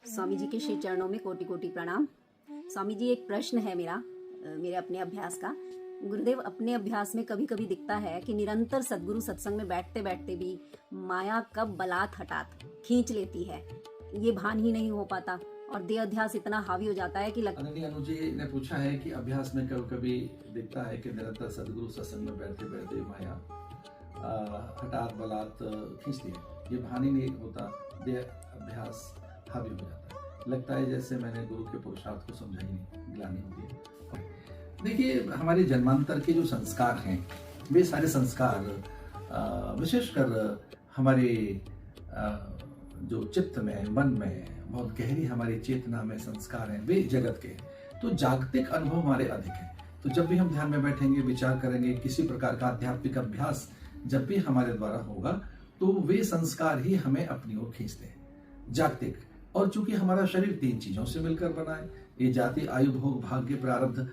स्वामी जी के श्री चरणों में कोटि कोटि प्रणाम। स्वामी जी, एक प्रश्न है मेरे अपने अभ्यास का। गुरुदेव, अपने अभ्यास में कभी कभी दिखता है कि निरंतर सद्गुरु सत्संग में बैठते बैठते भी माया कब बलात् हठात खींच लेती है, ये भान ही नहीं हो पाता और देह अध्यास इतना हावी हो जाता है कि आदरणीय अनु जी ने पूछा है कि अभ्यास में कभी कभी दिखता है कि निरंतर सद्गुरु सत्संग में बैठते बैठते माया हठात बलात् खींचती है, ये भान ही नहीं होता, देह अभ्यास हावी हो जाता है, लगता है जैसे मैंने गुरु के पुरुषार्थ को समझा ही नहीं, गिलानी होती है। देखिए, हमारे जन्मांतर के जो संस्कार हैं वे सारे संस्कार विशेषकर हमारे जो चित्त में, मन में, बहुत गहरी हमारी चेतना में संस्कार हैं, वे जगत के, तो जागतिक अनुभव हमारे अधिक है। तो जब भी हम ध्यान में बैठेंगे, विचार करेंगे, किसी प्रकार का आध्यात्मिक अभ्यास जब भी हमारे द्वारा होगा, तो वे संस्कार ही हमें अपनी ओर खींचते हैं, जागतिक। और चूंकि हमारा शरीर 3 चीजों से मिलकर बना है, ये जाति, आयु, भोग, भाग्य, प्रारब्ध।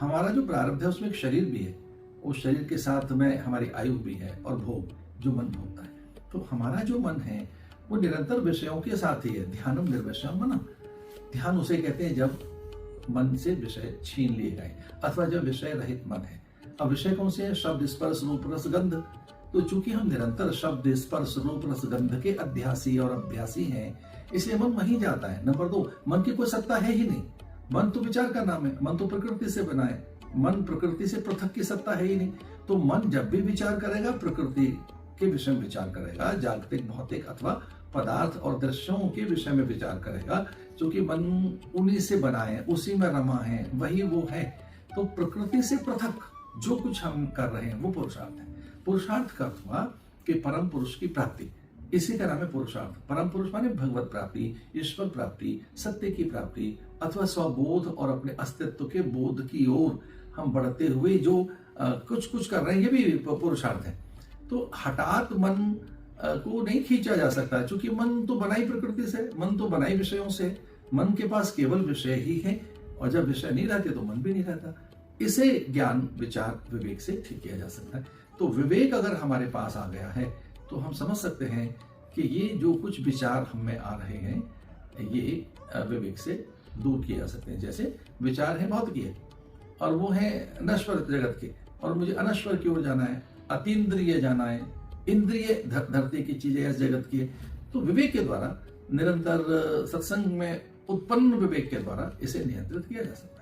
हमारा जो प्रारब्ध है उसमें एक शरीर भी है, उस शरीर के साथ में हमारी आयु भी है और भोग जो मन भोगता है। तो हमारा जो मन है वो निरंतर विषयों के साथ ही है। ध्यानम निर्विषयम मनः, ध्यान उसे कहते हैं जब मन से विषय छीन लिए गए अथवा जब विषय रहित मन है। अब विषय कौन से हैं? शब्द, स्पर्श, रूप, रस, गंध। तो चूंकि हम निरंतर शब्द, स्पर्श, रूप, रस, गंध के अध्यासी और अभ्यासी हैं, इसलिए मन वहीं जाता है। नंबर 2, मन की कोई सत्ता है ही नहीं। मन तो विचार का नाम है, मन तो प्रकृति से बना है, मन प्रकृति से पृथक की सत्ता है ही नहीं। तो मन जब भी विचार करेगा, प्रकृति के विषय में विचार करेगा, जागतिक, भौतिक अथवा पदार्थ और दृश्यों के विषय में विचार करेगा। क्योंकि मन उन्हीं से बना है, उसी में रमा है, वही वो है। तो प्रकृति से पृथक जो कुछ हम कर रहे हैं वो पुरुषार्थ है। पुरुषार्थ का अर्थ हुआ कि परम पुरुष की प्राप्ति, इसी का नाम है पुरुषार्थ। परम पुरुष माने भगवत प्राप्ति, ईश्वर प्राप्ति, सत्य की प्राप्ति अथवा स्वबोध और अपने अस्तित्व के बोध की ओर हम बढ़ते हुए जो कुछ कर रहे हैं, ये भी पुरुषार्थ है। तो हठात मन को नहीं खींचा जा सकता, क्योंकि मन तो बना ही प्रकृति से, मन तो बना ही विषयों से। मन के पास केवल विषय ही है, और जब विषय नहीं रहते तो मन भी नहीं रहता। इसे ज्ञान, विचार, विवेक से ठीक किया जा सकता है। तो विवेक अगर हमारे पास आ गया है तो हम समझ सकते हैं कि ये जो कुछ विचार हम में आ रहे हैं, ये विवेक से दूर किए जा सकते हैं। जैसे विचार है भौतिक और वो है नश्वर जगत के, और मुझे अनश्वर की ओर जाना है, अतीन्द्रिय जाना है, इंद्रिय धरती की चीजें इस जगत की है। तो विवेक के द्वारा, निरंतर सत्संग में उत्पन्न विवेक के द्वारा इसे नियंत्रित किया जा सकता है।